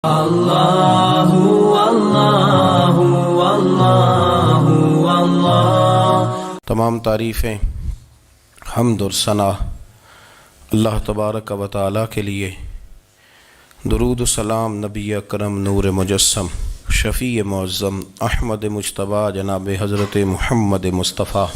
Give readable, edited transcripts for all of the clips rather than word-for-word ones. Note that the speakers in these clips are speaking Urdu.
اللہ اللہ اللہ اللہ۔ تمام تعریفیں، حمد اور ثنا اللہ تبارک و تعالیٰ کے لیے۔ درود و سلام نبی اکرم نور مجسم شفیع معظم احمد مجتبیٰ جناب حضرت محمد مصطفیٰ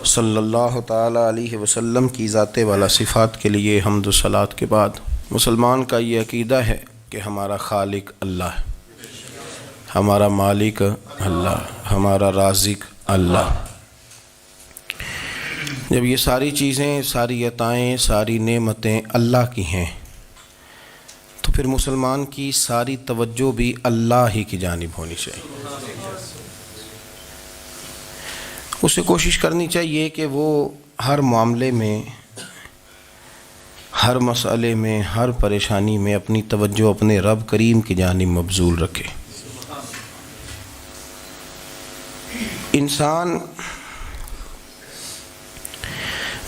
صلی اللہ تعالیٰ علیہ وسلم کی ذات والا صفات کے لیے حمد و صلات کے بعد، مسلمان کا یہ عقیدہ ہے کہ ہمارا خالق اللہ ہے، ہمارا مالک اللہ، ہمارا رازق اللہ۔ جب یہ ساری چیزیں، ساری عطائیں، ساری نعمتیں اللہ کی ہیں تو پھر مسلمان کی ساری توجہ بھی اللہ ہی کی جانب ہونی چاہیے۔ اسے کوشش کرنی چاہیے کہ وہ ہر معاملے میں، ہر مسئلے میں، ہر پریشانی میں اپنی توجہ اپنے رب کریم کی جانب مبذول رکھے۔ انسان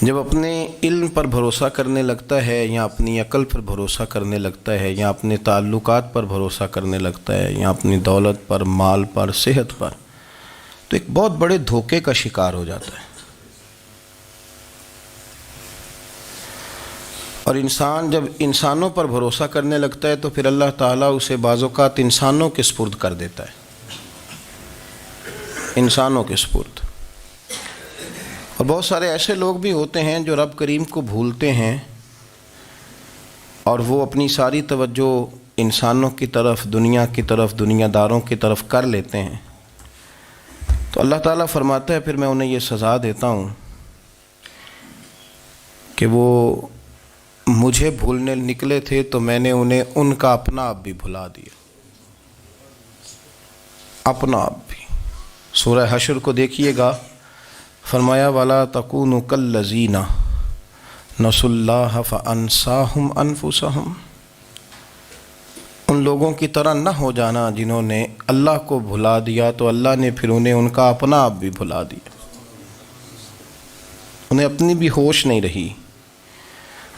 جب اپنے علم پر بھروسہ کرنے لگتا ہے، یا اپنی عقل پر بھروسہ کرنے لگتا ہے، یا اپنے تعلقات پر بھروسہ کرنے لگتا ہے، یا اپنی دولت پر، مال پر، صحت پر، تو ایک بہت بڑے دھوکے کا شکار ہو جاتا ہے۔ اور انسان جب انسانوں پر بھروسہ کرنے لگتا ہے تو پھر اللہ تعالیٰ اسے بعض اوقات انسانوں کے سپرد کر دیتا ہے، انسانوں کے سپرد۔ اور بہت سارے ایسے لوگ بھی ہوتے ہیں جو رب کریم کو بھولتے ہیں اور وہ اپنی ساری توجہ انسانوں کی طرف، دنیا کی طرف، دنیا داروں کی طرف کر لیتے ہیں، تو اللہ تعالیٰ فرماتا ہے پھر میں انہیں یہ سزا دیتا ہوں کہ وہ مجھے بھولنے نکلے تھے تو میں نے انہیں ان کا اپنا آپ بھی بھلا دیا، اپنا آپ بھی۔ سورہ حشر کو دیکھیے گا، فرمایا وَلَا تَكُونُوا كَالَّذِينَ نَسُوا اللَّهَ فَأَنسَاهُمْ أَنفُسَهُمْ۔ ان لوگوں کی طرح نہ ہو جانا جنہوں نے اللہ کو بھلا دیا تو اللہ نے پھر انہیں ان کا اپنا آپ بھی بھلا دیا، انہیں اپنی بھی ہوش نہیں رہی،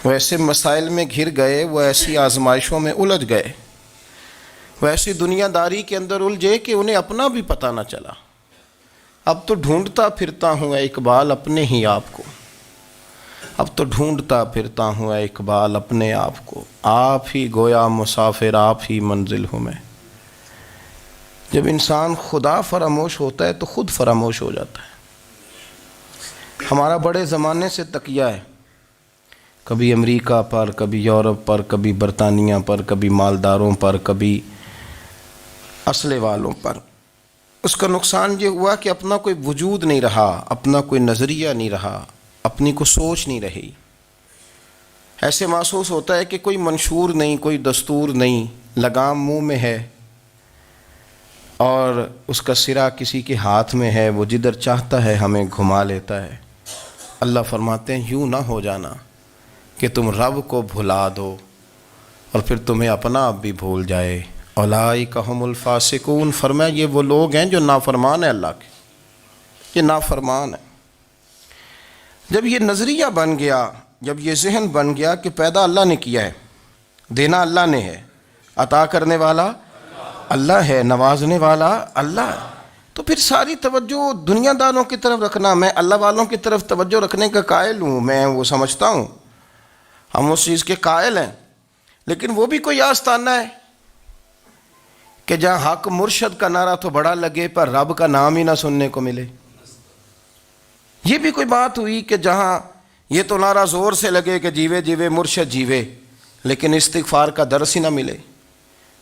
وہ ایسے مسائل میں گھر گئے، وہ ایسی آزمائشوں میں الجھ گئے، وہ ایسی دنیا داری کے اندر الجھے کہ انہیں اپنا بھی پتہ نہ چلا۔ اب تو ڈھونڈتا پھرتا ہوں اے اقبال اپنے ہی آپ کو، اب تو ڈھونڈتا پھرتا ہوں اے اقبال اپنے آپ کو، آپ ہی گویا مسافر، آپ ہی منزل ہوں میں۔ جب انسان خدا فراموش ہوتا ہے تو خود فراموش ہو جاتا ہے۔ ہمارا بڑے زمانے سے تکیہ ہے، کبھی امریکہ پر، کبھی یورپ پر، کبھی برطانیہ پر، کبھی مالداروں پر، کبھی اسلحے والوں پر۔ اس کا نقصان یہ ہوا کہ اپنا کوئی وجود نہیں رہا، اپنا کوئی نظریہ نہیں رہا، اپنی کوئی سوچ نہیں رہی۔ ایسے محسوس ہوتا ہے کہ کوئی منشور نہیں، کوئی دستور نہیں، لگام منہ میں ہے اور اس کا سرا کسی کے ہاتھ میں ہے، وہ جدھر چاہتا ہے ہمیں گھما لیتا ہے۔ اللہ فرماتے ہیں یوں نہ ہو جانا کہ تم رب کو بھلا دو اور پھر تمہیں اپنا آپ بھی بھول جائے۔ اولئک ھم الفاسقون، فرمایا یہ وہ لوگ ہیں جو نافرمان ہیں اللہ کے، یہ نافرمان ہیں۔ جب یہ نظریہ بن گیا، جب یہ ذہن بن گیا کہ پیدا اللہ نے کیا ہے، دینا اللہ نے ہے، عطا کرنے والا اللہ ہے، نوازنے والا اللہ ہے، تو پھر ساری توجہ دنیا داروں کی طرف رکھنا، میں اللہ والوں کی طرف توجہ رکھنے کا قائل ہوں، میں وہ سمجھتا ہوں، ہم اس چیز کے قائل ہیں، لیکن وہ بھی کوئی آستانہ ہے کہ جہاں حق مرشد کا نعرہ تو بڑا لگے پر رب کا نام ہی نہ سننے کو ملے۔ یہ بھی کوئی بات ہوئی کہ جہاں یہ تو نعرہ زور سے لگے کہ جیوے جیوے مرشد جیوے، لیکن استغفار کا درس ہی نہ ملے۔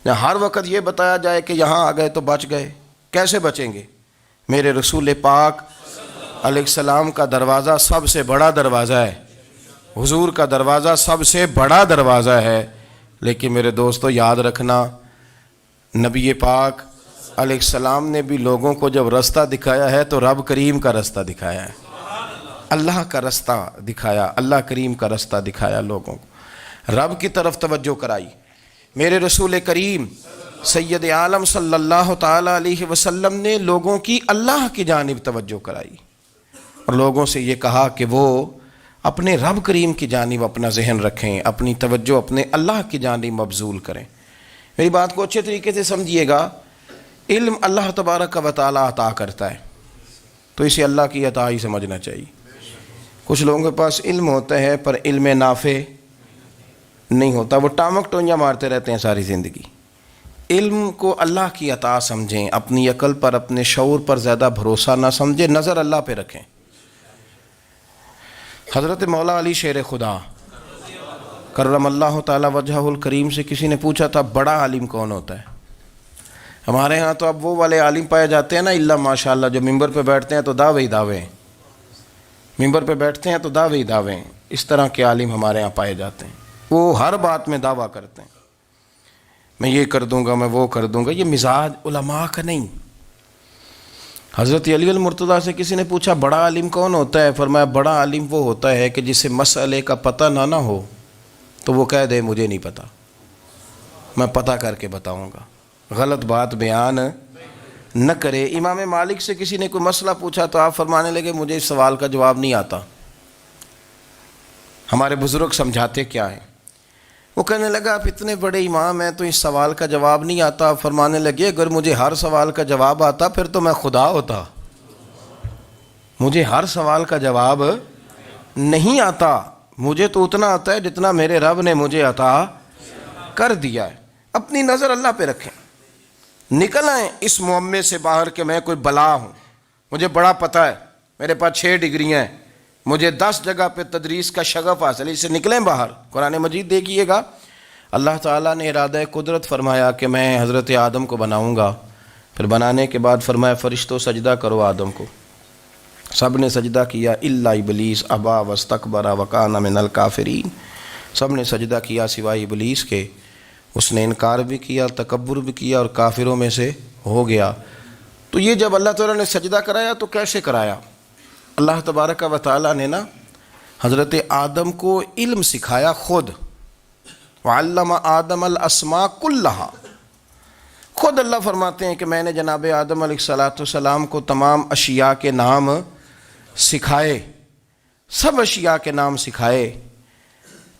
جہاں ہر وقت یہ بتایا جائے کہ یہاں آ گئے تو بچ گئے، کیسے بچیں گے؟ میرے رسول پاک علیہ السلام کا دروازہ سب سے بڑا دروازہ ہے، حضور کا دروازہ سب سے بڑا دروازہ ہے، لیکن میرے دوستو یاد رکھنا، نبی پاک علیہ السلام نے بھی لوگوں کو جب رستہ دکھایا ہے تو رب کریم کا رستہ دکھایا ہے، اللہ کا رستہ دکھایا، اللہ کریم کا رستہ دکھایا، لوگوں کو رب کی طرف توجہ کرائی۔ میرے رسول کریم سید عالم صلی اللہ تعالیٰ علیہ وسلم نے لوگوں کی اللہ کی جانب توجہ کرائی اور لوگوں سے یہ کہا کہ وہ اپنے رب کریم کی جانب اپنا ذہن رکھیں، اپنی توجہ اپنے اللہ کی جانب مبذول کریں۔ میری بات کو اچھے طریقے سے سمجھیے گا، علم اللہ تبارک و تعالیٰ عطا کرتا ہے، تو اسے اللہ کی عطا ہی سمجھنا چاہیے۔ کچھ لوگوں کے پاس علم ہوتا ہے پر علم نافع نہیں ہوتا، وہ ٹامک ٹونیاں مارتے رہتے ہیں ساری زندگی۔ علم کو اللہ کی عطا سمجھیں، اپنی عقل پر اپنے شعور پر زیادہ بھروسہ نہ سمجھیں، نظر اللہ پہ رکھیں۔ حضرت مولا علی شیر خدا کرم اللہ تعالی وجہہ الکریم سے کسی نے پوچھا تھا بڑا عالم کون ہوتا ہے؟ ہمارے ہاں تو اب وہ والے عالم پائے جاتے ہیں نا، اللہ ماشاءاللہ، جو ممبر پہ بیٹھتے ہیں تو دعوے ہی دعوے ہیں، ممبر پہ بیٹھتے ہیں تو دعوے ہی دعوے ہیں، اس طرح کے عالم ہمارے ہاں پائے جاتے ہیں۔ وہ ہر بات میں دعویٰ کرتے ہیں، میں یہ کر دوں گا، میں وہ کر دوں گا۔ یہ مزاج علماء کا نہیں۔ حضرت علی المرتضیٰ سے کسی نے پوچھا بڑا عالم کون ہوتا ہے؟ فرمایا بڑا عالم وہ ہوتا ہے کہ جسے مسئلے کا پتہ نہ ہو تو وہ کہہ دے مجھے نہیں پتہ، میں پتہ کر کے بتاؤں گا، غلط بات بیان نہ کرے۔ امام مالک سے کسی نے کوئی مسئلہ پوچھا تو آپ فرمانے لگے مجھے اس سوال کا جواب نہیں آتا، ہمارے بزرگ سمجھاتے کیا ہیں؟ وہ کہنے لگا آپ اتنے بڑے امام ہیں تو اس سوال کا جواب نہیں آتا۔ آپ فرمانے لگے اگر مجھے ہر سوال کا جواب آتا پھر تو میں خدا ہوتا، مجھے ہر سوال کا جواب نہیں آتا، مجھے تو اتنا آتا ہے جتنا میرے رب نے مجھے عطا کر دیا ہے۔ اپنی نظر اللہ پہ رکھیں، نکل آئیں اس معمے سے باہر کہ میں کوئی بلا ہوں، مجھے بڑا پتہ ہے، میرے پاس 6 ڈگریاں ہیں، مجھے 10 جگہ پہ تدریس کا شغف حاصل ہے، اس سے نکلیں باہر۔ قرآن مجید دیکھیے گا، اللہ تعالیٰ نے ارادہ قدرت فرمایا کہ میں حضرت آدم کو بناؤں گا، پھر بنانے کے بعد فرمایا فرشتوں سجدہ کرو آدم کو، سب نے سجدہ کیا الا ابلیس ابا واستکبر وکان من الکافرین، سب نے سجدہ کیا سوائے ابلیس کے، اس نے انکار بھی کیا، تکبر بھی کیا اور کافروں میں سے ہو گیا۔ تو یہ جب اللہ تعالیٰ نے سجدہ کرایا تو کیسے کرایا؟ اللہ تبارک و تعالیٰ نے نا حضرت آدم کو علم سکھایا خود، وعلم آدم الاسماء کلہا، خود اللہ فرماتے ہیں کہ میں نے جناب آدم علیہ السلام کو تمام اشیاء کے نام سکھائے، سب اشیاء کے نام سکھائے۔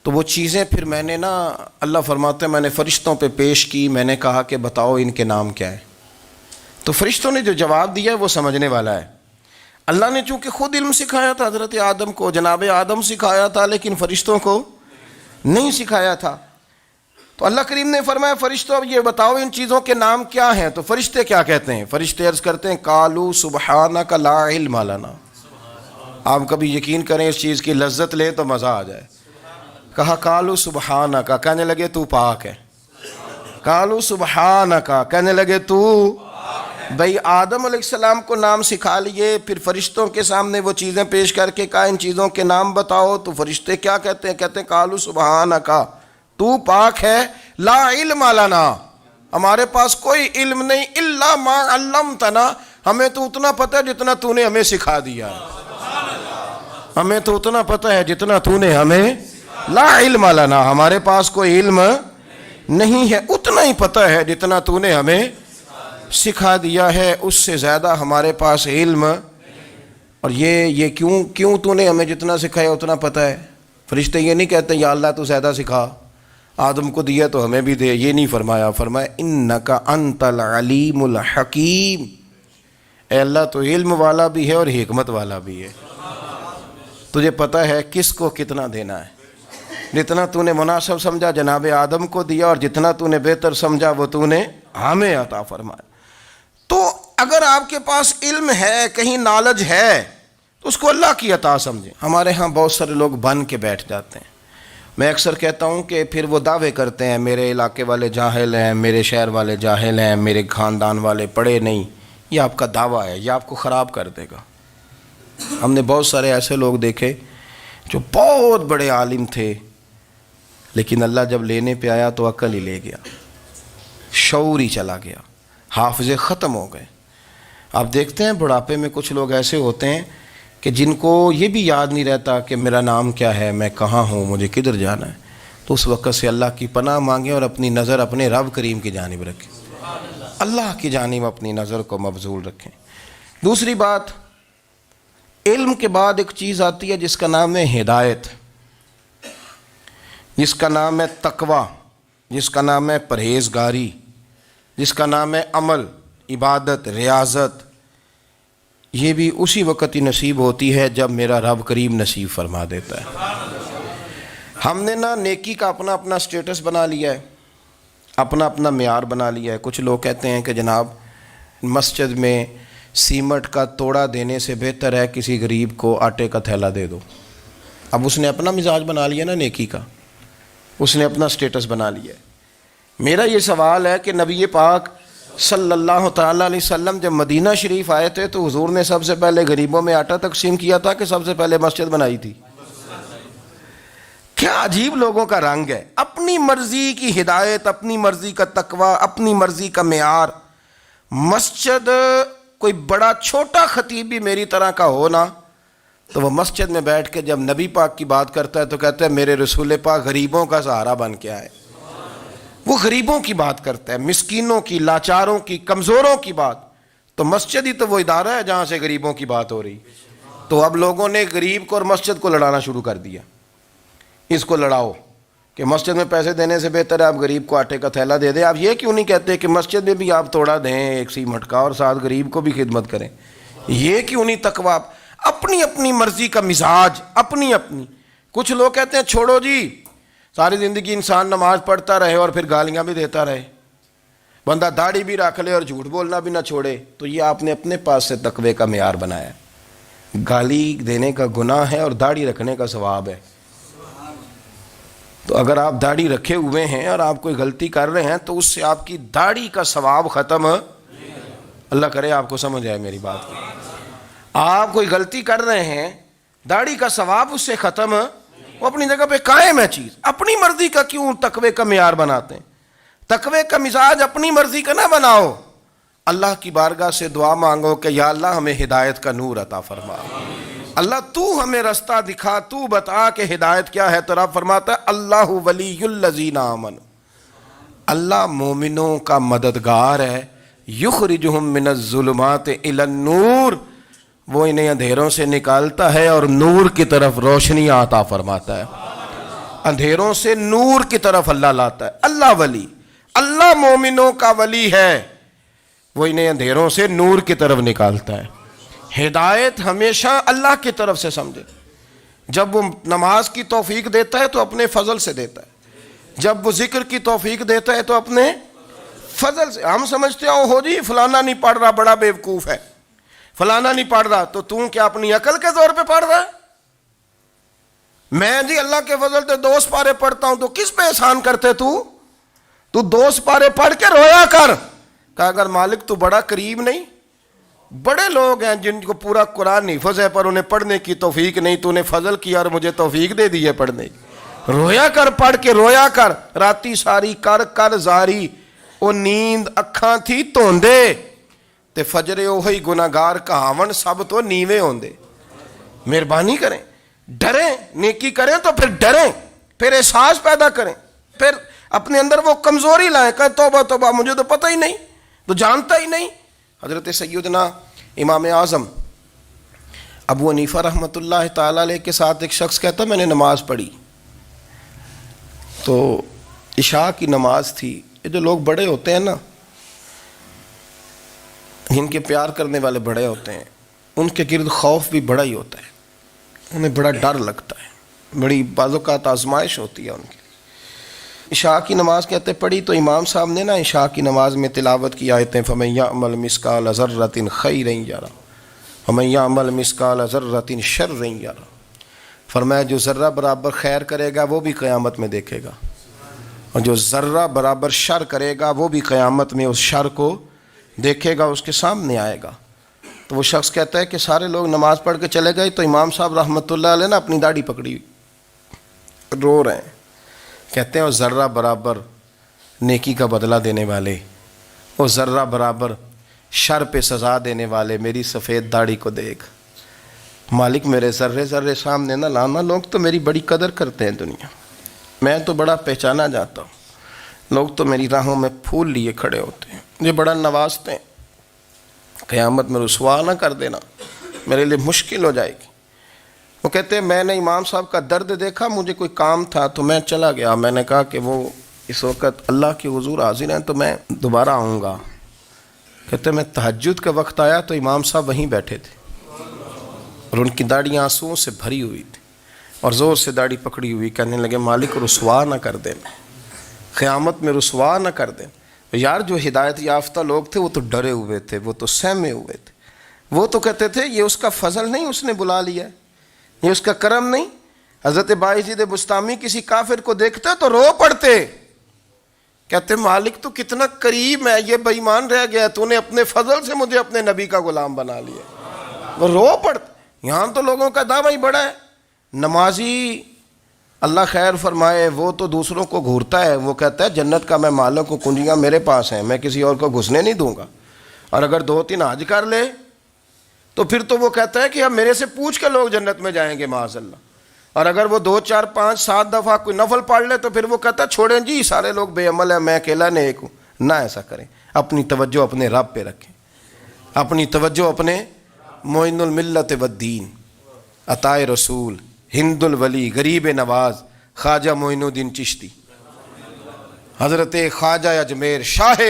تو وہ چیزیں پھر میں نے نا، اللہ فرماتے ہیں میں نے فرشتوں پہ پیش کی، میں نے کہا کہ بتاؤ ان کے نام کیا ہے، تو فرشتوں نے جو جواب دیا ہے وہ سمجھنے والا ہے۔ اللہ نے چونکہ خود علم سکھایا تھا حضرت آدم کو، جناب آدم سکھایا تھا، لیکن فرشتوں کو نہیں سکھایا تھا۔ تو اللہ کریم نے فرمایا فرشتوں اب یہ بتاؤ ان چیزوں کے نام کیا ہیں؟ تو فرشتے کیا کہتے ہیں؟ فرشتے عرض کرتے ہیں قالوا سبحانک لا علم لنا۔ آپ کبھی یقین کریں اس چیز کی لذت لیں تو مزہ آ جائے۔ کہا قالوا سبحانک، کہنے لگے تو پاک ہے، قالوا سبحانک، کہنے لگے تو، بھئی آدم علیہ السلام کو نام سکھا لیے، پھر فرشتوں کے سامنے وہ چیزیں پیش کر کے کہا ان چیزوں کے نام بتاؤ، تو فرشتے کیا کہتے ہیں؟ کہتے ہیں قالوا سبحانک، تو پاک ہے، لا علم لنا، ہمارے پاس کوئی علم نہیں، الا ما علمتنا، ہمیں تو اتنا پتہ ہے جتنا تو نے ہمیں سکھا دیا ہے، ہمیں تو اتنا پتہ ہے جتنا تو نے ہمیں، لا علم لنا، ہمارے پاس کوئی علم نہیں ہے، اتنا ہی پتہ ہے جتنا تو نے ہمیں سکھا دیا ہے، اس سے زیادہ ہمارے پاس علم۔ اور یہ کیوں تو نے ہمیں جتنا سکھایا اتنا پتہ ہے؟ فرشتے یہ نہیں کہتے یا اللہ تو زیادہ سکھا، آدم کو دیا تو ہمیں بھی دے، یہ نہیں فرمایا، فرمایا انکا انت العلیم الحکیم، اے اللہ تو علم والا بھی ہے اور حکمت والا بھی ہے، تجھے پتہ ہے کس کو کتنا دینا ہے، جتنا تو نے مناسب سمجھا جناب آدم کو دیا، اور جتنا تو نے بہتر سمجھا وہ تو نے ہمیں عطا فرمایا۔ تو اگر آپ کے پاس علم ہے، کہیں نالج ہے، تو اس کو اللہ کی عطا سمجھیں۔ ہمارے ہاں بہت سارے لوگ بن کے بیٹھ جاتے ہیں، میں اکثر کہتا ہوں کہ پھر وہ دعوے کرتے ہیں میرے علاقے والے جاہل ہیں، میرے شہر والے جاہل ہیں، میرے خاندان والے پڑھے نہیں۔ یہ آپ کا دعویٰ ہے، یہ آپ کو خراب کر دے گا۔ ہم نے بہت سارے ایسے لوگ دیکھے جو بہت بڑے عالم تھے، لیکن اللہ جب لینے پہ آیا تو عقل ہی لے گیا، شعور ہی چلا گیا، حافظے ختم ہو گئے۔ آپ دیکھتے ہیں بڑھاپے میں کچھ لوگ ایسے ہوتے ہیں کہ جن کو یہ بھی یاد نہیں رہتا کہ میرا نام کیا ہے، میں کہاں ہوں، مجھے کدھر جانا ہے۔ تو اس وقت سے اللہ کی پناہ مانگیں اور اپنی نظر اپنے رب کریم کی جانب رکھیں، اللہ کی جانب اپنی نظر کو مبذول رکھیں۔ دوسری بات، علم کے بعد ایک چیز آتی ہے جس کا نام ہے ہدایت، جس کا نام ہے تقویٰ، جس کا نام ہے پرہیزگاری، جس کا نام ہے عمل، عبادت، ریاضت، یہ بھی اسی وقت ہی نصیب ہوتی ہے جب میرا رب کریم نصیب فرما دیتا ہے۔ ہم نے نا نیکی کا اپنا اپنا سٹیٹس بنا لیا ہے، اپنا اپنا معیار بنا لیا ہے۔ کچھ لوگ کہتے ہیں کہ جناب مسجد میں سیمٹ کا توڑا دینے سے بہتر ہے کسی غریب کو آٹے کا تھیلا دے دو۔ اب اس نے اپنا مزاج بنا لیا نا نیکی کا، اس نے اپنا سٹیٹس بنا لیا ہے۔ میرا یہ سوال ہے کہ نبی پاک صلی اللہ تعالیٰ علیہ وسلم جب مدینہ شریف آئے تھے تو حضور نے سب سے پہلے غریبوں میں آٹا تقسیم کیا تھا کہ سب سے پہلے مسجد بنائی تھی؟ کیا عجیب لوگوں کا رنگ ہے، اپنی مرضی کی ہدایت، اپنی مرضی کا تقوی، اپنی مرضی کا معیار۔ مسجد کوئی بڑا چھوٹا خطیب بھی میری طرح کا ہو نا تو وہ مسجد میں بیٹھ کے جب نبی پاک کی بات کرتا ہے تو کہتا ہے میرے رسول پاک غریبوں کا سہارا بن کے آئے۔ وہ غریبوں کی بات کرتا ہے، مسکینوں کی، لاچاروں کی، کمزوروں کی بات۔ تو مسجد ہی تو وہ ادارہ ہے جہاں سے غریبوں کی بات ہو رہی۔ تو اب لوگوں نے غریب کو اور مسجد کو لڑانا شروع کر دیا، اس کو لڑاؤ کہ مسجد میں پیسے دینے سے بہتر ہے آپ غریب کو آٹے کا تھیلا دے دیں۔ آپ یہ کیوں نہیں کہتے کہ مسجد میں بھی آپ توڑا دیں ایک سیمٹ کا اور ساتھ غریب کو بھی خدمت کریں؟ یہ کیوں نہیں تقویٰ؟ اپنی اپنی مرضی کا مزاج، اپنی اپنی۔ کچھ لوگ کہتے ہیں چھوڑو جی، ساری زندگی انسان نماز پڑھتا رہے اور پھر گالیاں بھی دیتا رہے، بندہ داڑھی بھی رکھ لے اور جھوٹ بولنا بھی نہ چھوڑے۔ تو یہ آپ نے اپنے پاس سے تقوی کا معیار بنایا ہے۔ گالی دینے کا گناہ ہے اور داڑھی رکھنے کا ثواب ہے۔ تو اگر آپ داڑھی رکھے ہوئے ہیں اور آپ کوئی غلطی کر رہے ہیں تو اس سے آپ کی داڑھی کا ثواب ختم، اللہ کرے آپ کو سمجھ آئے میری بات کی۔ آپ کوئی غلطی کر رہے ہیں، داڑھی کا ثواب اس سے ختم، وہ اپنی جگہ پہ قائم ہے چیز۔ اپنی مرضی کا کیوں تقوی کا معیار بناتے ہیں؟ تقوی کا مزاج اپنی مرضی کا نہ بناؤ، اللہ کی بارگاہ سے دعا مانگو کہ یا اللہ ہمیں ہدایت کا نور عطا فرما، اللہ تو ہمیں رستہ دکھا، تو بتا کہ ہدایت کیا ہے۔ تو رب فرماتا ہے اللہ ولی الذین آمنوا، اللہ مومنوں کا مددگار ہے، یخرجہم من الظلمات الی النور، وہ انہیں اندھیروں سے نکالتا ہے اور نور کی طرف روشنی عطا فرماتا ہے۔ اندھیروں سے نور کی طرف اللہ لاتا ہے۔ اللہ ولی، اللہ مومنوں کا ولی ہے، وہ انہیں اندھیروں سے نور کی طرف نکالتا ہے۔ ہدایت ہمیشہ اللہ کی طرف سے سمجھے۔ جب وہ نماز کی توفیق دیتا ہے تو اپنے فضل سے دیتا ہے، جب وہ ذکر کی توفیق دیتا ہے تو اپنے فضل سے۔ ہم سمجھتے ہیں ہو جی فلانا نہیں پڑھ رہا بڑا بیوقوف ہے، فلانا نہیں پڑھ رہا، تو تم کیا اپنی عقل کے زور پہ پڑھ رہا ہے؟ میں جی اللہ کے فضل سے 2 سپارے پڑھتا ہوں، تو کس پہ احسان کرتے تو 2 سپارے پڑھ کے رویا کر، کہا اگر مالک تو بڑا قریب نہیں؟ بڑے لوگ ہیں جن کو پورا قرآن حفظ ہے پر انہیں پڑھنے کی توفیق نہیں، تو انہیں فضل کیا اور مجھے توفیق دے دی ہے پڑھنے کی۔ رویا کر، پڑھ کے رویا کر، راتی ساری کر کر زاری، او نیند اکھاں تھی توندے تے فجرے اوہی گناہگار کہاون سب تو نیوے ہوندے۔ مہربانی کریں، ڈریں، نیکی کریں تو پھر ڈریں، پھر احساس پیدا کریں، پھر اپنے اندر وہ کمزوری لائیں، کہیں توبہ توبہ مجھے تو پتہ ہی نہیں، تو جانتا ہی نہیں۔ حضرت سیدنا امام اعظم ابو حنیفہ رحمۃ اللہ تعالیٰ علیہ کے ساتھ ایک شخص کہتا میں نے نماز پڑھی، تو عشاء کی نماز تھی۔ یہ جو لوگ بڑے ہوتے ہیں نا، جن کے پیار کرنے والے بڑے ہوتے ہیں، ان کے گرد خوف بھی بڑا ہی ہوتا ہے، انہیں بڑا ڈر لگتا ہے، بڑی بعض اوقات آزمائش ہوتی ہے ان کی۔ عشاء کی نماز کہتے پڑھی تو امام صاحب نے نا عشاء کی نماز میں تلاوت کی آیتیں فَمَن يَعْمَلْ مِثْقَالَ ذَرَّةٍ خَيْرًا يَرَهُ وَمَن يَعْمَلْ مِثْقَالَ ذَرَّةٍ شَرًّا يَرَهُ، فرمایا جو ذرہ برابر خیر کرے گا وہ بھی قیامت میں دیکھے گا، اور جو ذرہ برابر شر کرے گا وہ بھی قیامت میں اس شر کو دیکھے گا، اس کے سامنے آئے گا۔ تو وہ شخص کہتا ہے کہ سارے لوگ نماز پڑھ کے چلے گئے تو امام صاحب رحمۃ اللہ علیہ نے اپنی داڑھی پکڑی، رو رہے ہیں، کہتے ہیں وہ ذرہ برابر نیکی کا بدلہ دینے والے، وہ ذرہ برابر شر پہ سزا دینے والے، میری سفید داڑھی کو دیکھ مالک، میرے ذرے ذرے سامنے نہ لانا، لوگ تو میری بڑی قدر کرتے ہیں دنیا، میں تو بڑا پہچانا جاتا ہوں، لوگ تو میری راہوں میں پھول لیے کھڑے ہوتے ہیں، مجھے بڑا نوازتے ہیں، قیامت میں رسوا نہ کر دینا، میرے لیے مشکل ہو جائے گی۔ وہ کہتے ہیں میں نے امام صاحب کا درد دیکھا، مجھے کوئی کام تھا تو میں چلا گیا، میں نے کہا کہ وہ اس وقت اللہ کے حضور حاضر ہیں تو میں دوبارہ آؤں گا. کہتے میں تہجد کا وقت آیا تو امام صاحب وہیں بیٹھے تھے اور ان کی داڑھی آنسوؤں سے بھری ہوئی تھی اور زور سے داڑھی پکڑی ہوئی. کہنے لگے مالک رسوا نہ کر دیں, قیامت میں رسوا نہ کر دیں. یار جو ہدایت یافتہ لوگ تھے وہ تو ڈرے ہوئے تھے, وہ تو سہمے ہوئے تھے. وہ تو کہتے تھے یہ اس کا فضل نہیں, اس نے بلا لیا ہے, یہ اس کا کرم نہیں. حضرت باعزید بستامی کسی کافر کو دیکھتے تو رو پڑتے, کہتے مالک تو کتنا قریب ہے, یہ بے ایمان رہ گیا, تو نے اپنے فضل سے مجھے اپنے نبی کا غلام بنا لیا. وہ رو پڑتے. یہاں تو لوگوں کا دعویٰ ہی بڑا ہے. نمازی اللہ خیر فرمائے وہ تو دوسروں کو گھورتا ہے, وہ کہتا ہے جنت کا میں مالک ہوں, کنجیاں میرے پاس ہیں, میں کسی اور کو گھسنے نہیں دوں گا. اور اگر 2-3 حج کر لے تو پھر تو وہ کہتا ہے کہ اب میرے سے پوچھ کے لوگ جنت میں جائیں گے معاذ اللہ. اور اگر وہ 2 4 5 7 دفعہ کوئی نفل پڑھ لے تو پھر وہ کہتا ہے چھوڑیں جی سارے لوگ بے عمل ہیں, میں اکیلا نیک ہوں. نہ ایسا کریں, اپنی توجہ اپنے رب پہ رکھیں, اپنی توجہ اپنے معین الملت والدین, عطا رسول, ہند الولی, غریب نواز, خواجہ معین الدین چشتی, حضرت خواجہ اجمیر, شاہ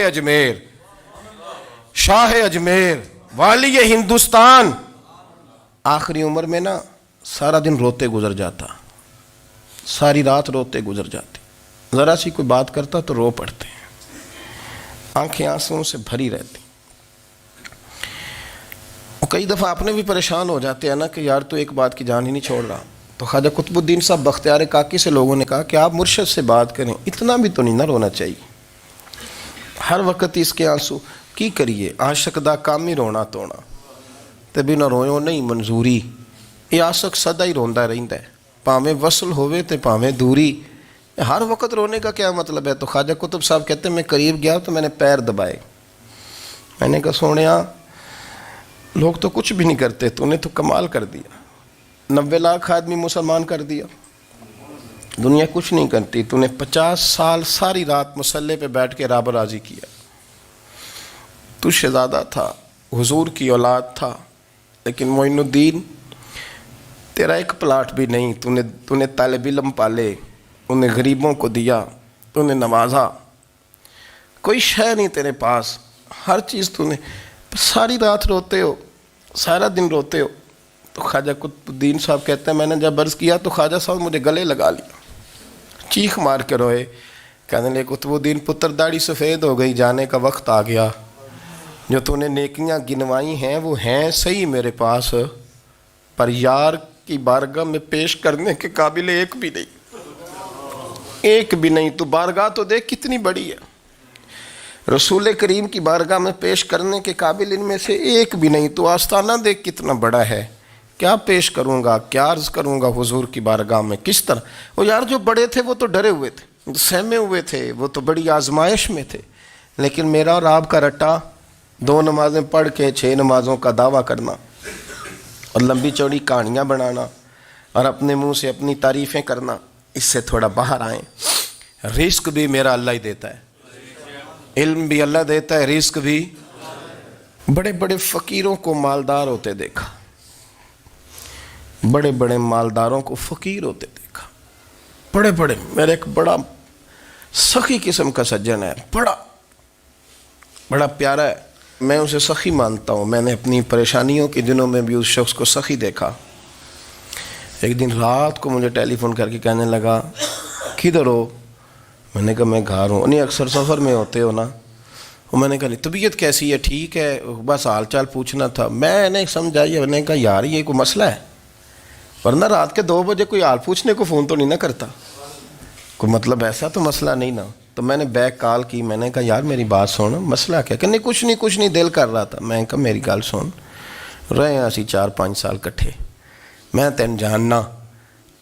اجمیر, والی ہندوستان. آخری عمر میں نا سارا دن روتے گزر جاتا, ساری رات روتے گزر جاتی. ذرا سی کوئی بات کرتا تو رو پڑتے, آنکھیں آنسوؤں سے بھری رہتی. اور کئی دفعہ اپنے بھی پریشان ہو جاتے ہیں نا کہ یار تو ایک بات کی جان ہی نہیں چھوڑ رہا. تو خواجہ قطب الدین صاحب بختیار کاکی سے لوگوں نے کہا کہ آپ مرشد سے بات کریں, اتنا بھی تو نہیں نہ رونا چاہیے, ہر وقت اس کے آنسو کی کریے. عاشق دا کام ہی رونا تونا, تے بنا رویوں نہیں منظوری. یہ عاشق سدا ہی روندا رہندا ہے, پاویں وصل ہوئے تے پاویں دوری. ہر وقت رونے کا کیا مطلب ہے؟ تو خواجہ قطب صاحب کہتے ہیں میں قریب گیا تو میں نے پیر دبائے, میں نے کہا سونیا لوگ تو کچھ بھی نہیں کرتے, تو نے تو کمال کر دیا. 90 لاکھ آدمی مسلمان کر دیا, دنیا کچھ نہیں کرتی. تو نے 50 سال ساری رات مصلے پہ بیٹھ کے رب راضی کیا. تو شہزادہ تھا, حضور کی اولاد تھا, لیکن معین الدین تیرا ایک پلاٹ بھی نہیں. تو نے طالب علم پالے, انہیں غریبوں کو دیا, انہیں نوازا, کوئی شے نہیں تیرے پاس, ہر چیز تو نے. ساری رات روتے ہو, سارا دن روتے ہو. تو خواجہ قطب الدین صاحب کہتے ہیں میں نے جب عرض کیا تو خواجہ صاحب مجھے گلے لگا لیا, چیخ مار کے روئے. کہنے لگے قطب الدین پتر داڑھی سفید ہو گئی, جانے کا وقت آ گیا. جو تو نے نیکیاں گنوائی ہیں وہ ہیں صحیح میرے پاس, پر یار کی بارگاہ میں پیش کرنے کے قابل ایک بھی نہیں. تو بارگاہ تو دیکھ کتنی بڑی ہے, رسول کریم کی بارگاہ میں پیش کرنے کے قابل ان میں سے ایک بھی نہیں. تو آستانہ دیکھ کتنا بڑا ہے, کیا پیش کروں گا, کیا عرض کروں گا حضور کی بارگاہ میں, کس طرح. وہ یار جو بڑے تھے وہ تو ڈرے ہوئے تھے, سہمے ہوئے تھے, وہ تو بڑی آزمائش میں تھے. لیکن میرا اور آپ کا رٹا 2 نمازیں پڑھ کے 6 نمازوں کا دعویٰ کرنا اور لمبی چوڑی کہانیاں بنانا اور اپنے منہ سے اپنی تعریفیں کرنا, اس سے تھوڑا باہر آئیں. رزق بھی میرا اللہ ہی دیتا ہے, علم بھی اللہ دیتا ہے, رزق بھی. بڑے بڑے فقیروں کو مالدار ہوتے دیکھا, بڑے بڑے مالداروں کو فقیر ہوتے دیکھا. بڑے بڑے, میرا ایک بڑا سخی قسم کا سجن ہے, بڑا پیارا ہے, میں اسے سخی مانتا ہوں. میں نے اپنی پریشانیوں کے دنوں میں بھی اس شخص کو سخی دیکھا. ایک دن رات کو مجھے ٹیلی فون کر کے کہنے لگا کدھر ہو؟ میں نے کہا میں گھر ہوں. نہیں اکثر سفر میں ہوتے ہو نا؟ اور میں نے کہا طبیعت کیسی ہے؟ ٹھیک ہے, بس حال چال پوچھنا تھا. میں نے سمجھائی, میں نے کہا یار یہ کوئی مسئلہ ہے, ورنہ رات کے 2 بجے کوئی حال پوچھنے کو فون تو نہیں نہ کرتا, کوئی مطلب ایسا تو مسئلہ نہیں نا. تو میں نے بیک کال کی, میں نے کہا یار میری بات سن, مسئلہ کیا؟ کہ نہیں کچھ نہیں دل کر رہا تھا. میں نے کہا میری گل سن, رہے ہیں اسی 4-5 سال کٹھے, میں تین جاننا,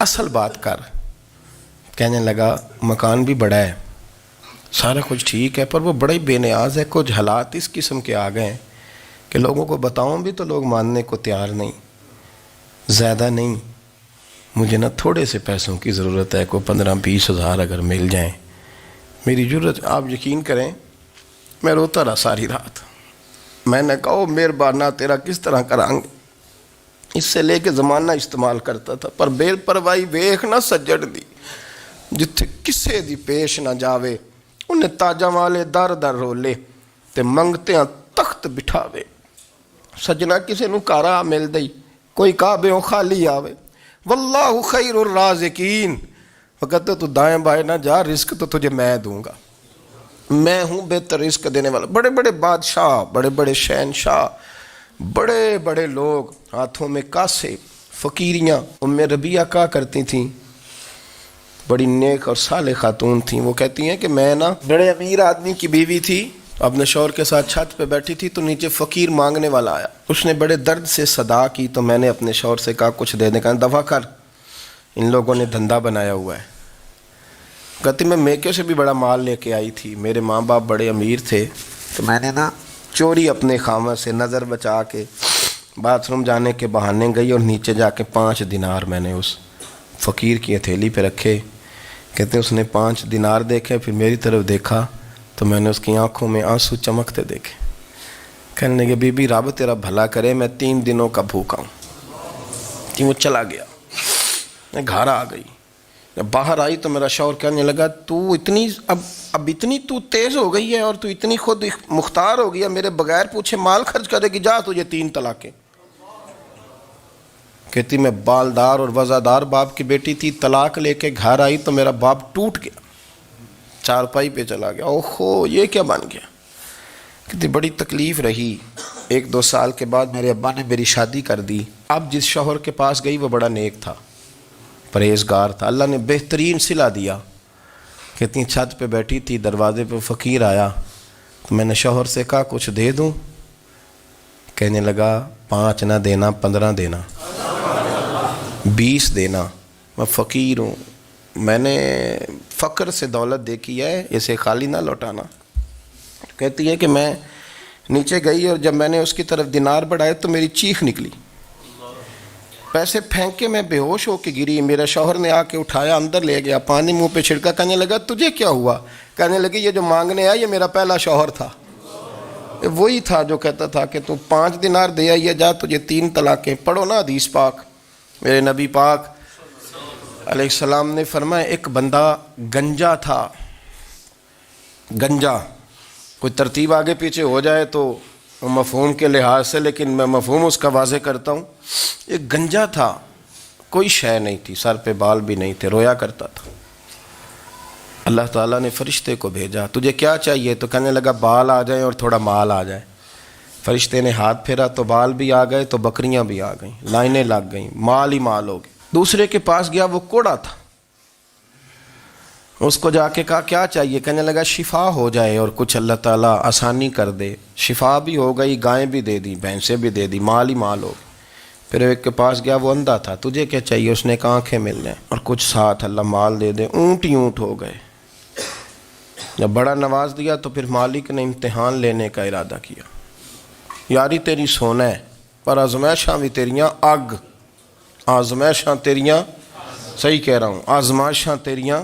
اصل بات کر. کہنے لگا مکان بھی بڑا ہے, سارا کچھ ٹھیک ہے, پر وہ بڑا ہی بے نیاز ہے. کچھ حالات اس قسم کے آ گئے ہیں کہ لوگوں کو بتاؤں بھی تو لوگ ماننے کو تیار نہیں. زیادہ نہیں, مجھے نا تھوڑے سے پیسوں کی ضرورت ہے, کوئی 15-20 ہزار اگر مل جائیں میری ضرورت. آپ یقین کریں میں روتا رہا ساری رات. میں نے کہا مہربانہ تیرا کس طرح کریں گے, اس سے لے کے زمانہ استعمال کرتا تھا. پر بے پرواہی ویکھ نہ سجڑ دی, جتھے کسے دی پیش نہ جاوے انہیں تاجاں والے در در رولے تے منگتیاں تخت بٹھاوے. سجنا کسے نو کارا مل دئی کوئی کعبے خالی آوے. واللہ خیر الرازقین. وقت تو دائیں بائیں نہ جا، رزق تو تجھے میں دوں گا، میں ہوں بہتر رزق دینے والا. بڑے بڑے بادشاہ، بڑے بڑے شہنشاہ، بڑے بڑے لوگ، ہاتھوں میں کاسے، فقیریاں. ام ربیعہ کہا کرتی تھیں، بڑی نیک اور صالح خاتون تھیں. وہ کہتی ہیں کہ میں نا بڑے امیر آدمی کی بیوی تھی، اپنے شوہر کے ساتھ چھت پہ بیٹھی تھی تو نیچے فقیر مانگنے والا آیا. اس نے بڑے درد سے صدا کی تو میں نے اپنے شوہر سے کہا کچھ دے دیں. کہا دفع کر، ان لوگوں نے دھندا بنایا ہوا ہے. کہتی میں میکے سے بھی بڑا مال لے کے آئی تھی، میرے ماں باپ بڑے امیر تھے تو میں نے نا چوری اپنے خامہ سے نظر بچا کے باتھ روم جانے کے بہانے گئی اور نیچے جا کے 5 دینار میں نے اس فقیر کی ہتھیلی پہ رکھے. کہتے اس نے 5 دینار دیکھے، پھر میری طرف دیکھا تو میں نے اس کی آنکھوں میں آنسو چمکتے دیکھے. کہنے لگے بی بی رب تیرا بھلا کرے، میں 3 دنوں کا بھوکا ہوں. کہ وہ چلا گیا. میں گھر آ گئی، جب باہر آئی تو میرا شوہر کہنے لگا تو اتنی اب اتنی تو تیز ہو گئی ہے اور تو اتنی خود مختار ہو گئی ہے، میرے بغیر پوچھے مال خرچ کرے گی، جا تجھے 3 طلاقیں. کہتی میں بالدار اور وزادار باپ کی بیٹی تھی، طلاق لے کے گھر آئی تو میرا باپ ٹوٹ گیا، چارپائی پہ چلا گیا. اوہو یہ کیا بن گیا. کہتی بڑی تکلیف رہی. 1-2 سال کے بعد میرے ابا نے میری شادی کر دی. اب جس شوہر کے پاس گئی وہ بڑا نیک تھا، پرہیزگار تھا، اللہ نے بہترین صلہ دیا. کہتی چھت پہ بیٹھی تھی، دروازے پہ فقیر آیا تو میں نے شوہر سے کہا کچھ دے دوں. کہنے لگا 5 نہ دینا، 15 دینا، 20 دینا، میں فقیر ہوں، میں نے فقر سے دولت دیکھی ہے، اسے خالی نہ لوٹانا. کہتی ہے کہ میں نیچے گئی اور جب میں نے اس کی طرف دینار بڑھائے تو میری چیخ نکلی، پیسے پھینک کے میں بے ہوش ہو کے گری. میرا شوہر نے آ کے اٹھایا، اندر لے گیا، پانی منہ پہ چھڑکا. کہنے لگا تجھے کیا ہوا؟ کہنے لگی یہ جو مانگنے آیا یہ میرا پہلا شوہر تھا، وہی تھا جو کہتا تھا کہ تو 5 دینار دے آئیے، جا تجھے 3 طلاقیں. پڑھو نا حدیث پاک. میرے نبی پاک علیہ السلام نے فرمایا ایک بندہ گنجا تھا. گنجا کوئی ترتیب آگے پیچھے ہو جائے تو مفہوم کے لحاظ سے، لیکن میں مفہوم اس کا واضح کرتا ہوں. ایک گنجا تھا، کوئی شے نہیں تھی، سر پہ بال بھی نہیں تھے، رویا کرتا تھا. اللہ تعالیٰ نے فرشتے کو بھیجا، تجھے کیا چاہیے؟ تو کہنے لگا بال آ جائیں اور تھوڑا مال آ جائے. فرشتے نے ہاتھ پھیرا تو بال بھی آ گئے تو بکریاں بھی آ گئیں، لائنیں لگ گئیں، مال ہی مال ہو گئے. دوسرے کے پاس گیا، وہ کوڑا تھا. اس کو جا کے کہا کیا چاہیے؟ کہنے لگا شفا ہو جائے اور کچھ اللہ تعالیٰ آسانی کر دے. شفا بھی ہو گئی، گائیں بھی دے دی، بھینسیں بھی دے دی، مال ہی مال ہو گئے. پھر ایک کے پاس گیا، وہ اندھا تھا، تجھے کیا چاہیے؟ اس نے کہا آنکھیں مل جائیں اور کچھ ساتھ اللہ مال دے دے. اونٹ ہی اونٹ ہو گئے. جب بڑا نواز دیا تو پھر مالک نے امتحان لینے کا ارادہ کیا. یاری تیری سونا ہے پر آزمائشاں بھی تیریاں اگ، آزمائشاں تیریاں، صحیح کہہ رہا ہوں، آزمائشاں تیریاں،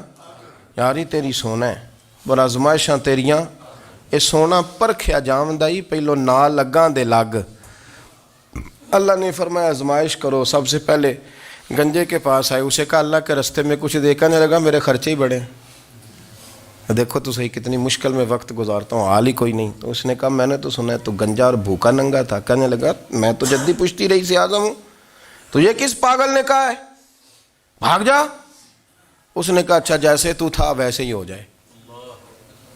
یاری تیری سونا ہے پر آزمائشاں تیریاں. یہ سونا پرکھیا جامدائی پہلو نال لگاں دے لگ. اللہ نے فرمایا آزمائش کرو. سب سے پہلے گنجے کے پاس آئے، اسے کہا اللہ کے رستے میں کچھ دیکھنے لگا، میرے خرچے ہی بڑے. دیکھو تو صحیح کتنی مشکل میں وقت گزارتا ہوں، حال ہی کوئی نہیں. تو اس نے کہا میں نے تو سنا ہے تو گنجا اور بھوکا ننگا تھا. کہنے لگا میں تو جدی پشتی رئیس اعظم ہوں، تجھے کس پاگل نے کہا ہے بھاگ جا؟ اس نے کہا اچھا جیسے تو تھا ویسے ہی ہو جائے.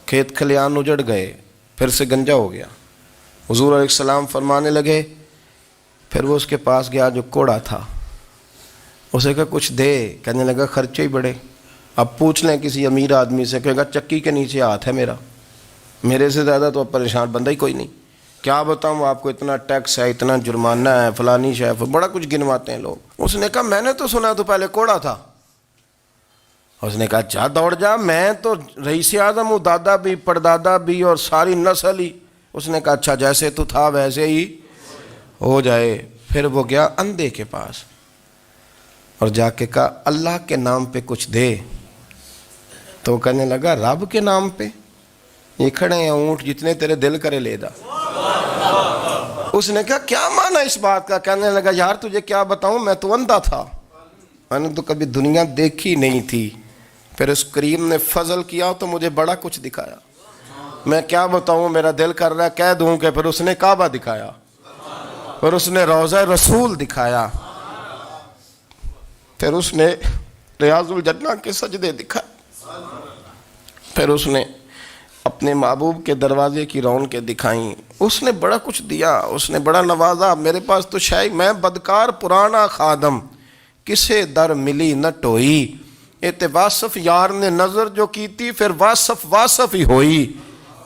کھیت کھلیان اجڑ گئے، پھر سے گنجا ہو گیا. حضور علیہ السلام فرمانے لگے. پھر وہ اس کے پاس گیا جو کوڑا تھا، اسے کہا کچھ دے. کہنے لگا خرچے ہی بڑے. اب پوچھ لیں کسی امیر آدمی سے، کہے گا چکی کے نیچے ہاتھ ہے میرا، میرے سے زیادہ تو اب پریشان بندہ ہی کوئی نہیں. کیا بتاؤں آپ کو، اتنا ٹیکس ہے، اتنا جرمانہ ہے، فلانی شے، بڑا کچھ گنواتے ہیں لوگ. اس نے کہا میں نے تو سنا تو پہلے کوڑا تھا. اس نے کہا جا دوڑ جا، میں تو رئیس اعظم ہوں، دادا بھی پردادا بھی اور ساری نسل ہی. اس نے کہا اچھا جیسے تو تھا ویسے ہی ہو جائے. پھر وہ گیا اندھے کے پاس اور جا کے کہا اللہ کے نام پہ کچھ دے. تو کہنے لگا رب کے نام پہ؟ یہ کھڑے ہیں اونٹ، جتنے تیرے دل کرے لے دا. اس نے کہا کیا معنی اس بات کا؟ کہنے لگا یار تجھے کیا بتاؤں، میں تو اندھا تھا، میں نے تو کبھی دنیا دیکھی نہیں تھی، پھر اس کریم نے فضل کیا تو مجھے بڑا کچھ دکھایا. میں کیا بتاؤں, میرا دل کر رہا ہے کہہ دوں کہ پھر اس نے کعبہ دکھایا, پھر اس نے روضہ رسول دکھایا, پھر اس نے ریاض الجنہ کے سجدے دکھائے, پھر اس نے اپنے محبوب کے دروازے کی رونقیں دکھائیں. اس نے بڑا کچھ دیا, اس نے بڑا نوازا. میرے پاس تو شاید میں بدکار پرانا خادم, کسے در ملی نہ ٹوئی, ایت واصف یار نے نظر جو کی تھی پھر واصف ہی ہوئی.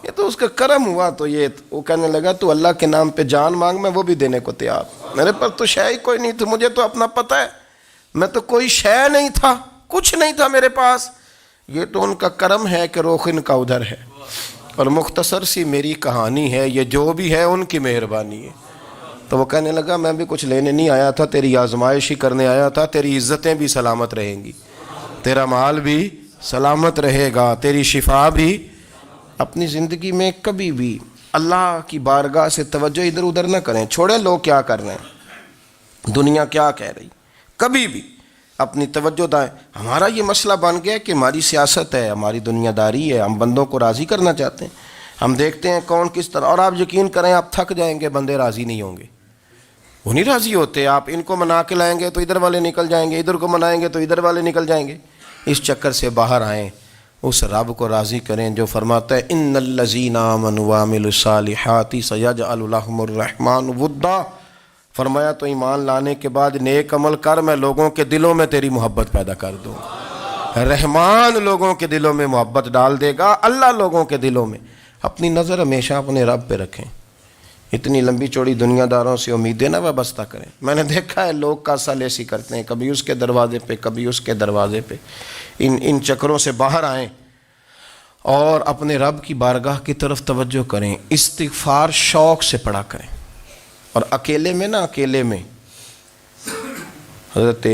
یہ تو اس کا کرم ہوا. تو یہ وہ کہنے لگا تو اللہ کے نام پہ جان مانگ, میں وہ بھی دینے کو تیار. میرے پاس تو شے کوئی نہیں تھی, مجھے تو اپنا پتہ ہے, میں تو کوئی شے نہیں تھا, کچھ نہیں تھا میرے پاس. یہ تو ان کا کرم ہے کہ رخ ان کا ادھر ہے, اور مختصر سی میری کہانی ہے, یہ جو بھی ہے ان کی مہربانی ہے. تو وہ کہنے لگا میں بھی کچھ لینے نہیں آیا تھا, تیری آزمائش ہی کرنے آیا تھا. تیری عزتیں بھی سلامت رہیں گی, تیرا مال بھی سلامت رہے گا, تیری شفا بھی. اپنی زندگی میں کبھی بھی اللہ کی بارگاہ سے توجہ ادھر ادھر نہ کریں. چھوڑیں لوگ کیا کر رہے ہیں, دنیا کیا کہہ رہی, کبھی بھی اپنی توجہ دائیں. ہمارا یہ مسئلہ بن گیا کہ ہماری سیاست ہے, ہماری دنیا داری ہے, ہم بندوں کو راضی کرنا چاہتے ہیں. ہم دیکھتے ہیں کون کس طرح, اور آپ یقین کریں آپ تھک جائیں گے, بندے راضی نہیں ہوں گے, وہ نہیں راضی ہوتے. آپ ان کو منا کے لائیں گے تو ادھر والے نکل جائیں گے, ادھر کو منائیں گے تو ادھر والے نکل جائیں گے. اس چکر سے باہر آئیں, اس رب کو راضی کریں جو فرماتا ہے ان الذین آمنوا وعملوا الصالحات سیجعل لهم الرحمن ودا. فرمایا تو ایمان لانے کے بعد نیک عمل کر, میں لوگوں کے دلوں میں تیری محبت پیدا کر دوں. رحمان لوگوں کے دلوں میں محبت ڈال دے گا, اللہ لوگوں کے دلوں میں. اپنی نظر ہمیشہ اپنے رب پہ رکھیں. اتنی لمبی چوڑی دنیا داروں سے امیدیں نہ وابستہ کریں. میں نے دیکھا ہے لوگ کا سال ایسی کرتے ہیں, کبھی اس کے دروازے پہ کبھی اس کے دروازے پہ. ان چکروں سے باہر آئیں اور اپنے رب کی بارگاہ کی طرف توجہ کریں. استغفار شوق سے پڑھا کریں, اور اکیلے میں نا, اکیلے میں. حضرت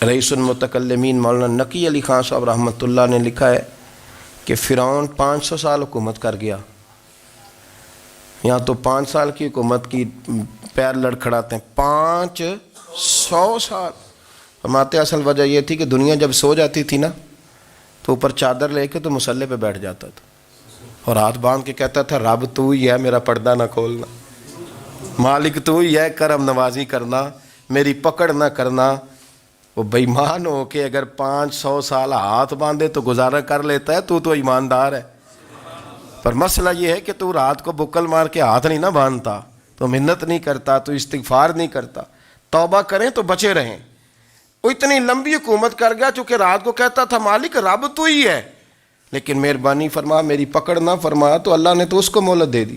رئیس المتکلمین مولانا نقی علی خان صاحب رحمۃ اللہ نے لکھا ہے کہ فرعون 500 سال حکومت کر گیا. یہاں تو 5 سال کی حکومت کی پیر لڑکھڑاتے ہیں, 500 سال. فرماتے اصل وجہ یہ تھی کہ دنیا جب سو جاتی تھی نا تو اوپر چادر لے کے تو مصلے پہ بیٹھ جاتا تھا, اور ہاتھ باندھ کے کہتا تھا رب تو ہی ہے, میرا پردہ نہ کھولنا, مالک تو ہی ہے, کرم نوازی کرنا, میری پکڑ نہ کرنا. وہ بے ایمان ہو کے اگر 500 سال ہاتھ باندھے تو گزارا کر لیتا ہے, تو ایماندار ہے. پر مسئلہ یہ ہے کہ تو رات کو بکل مار کے ہاتھ نہیں نہ باندھتا, تو منت نہیں کرتا, تو استغفار نہیں کرتا. توبہ کریں تو بچے رہیں. وہ اتنی لمبی حکومت کر گیا چونکہ رات کو کہتا تھا مالک رب تو ہی ہے, لیکن مہربانی فرما, میری پکڑ نہ فرما, تو اللہ نے تو اس کو مہلت دے دی.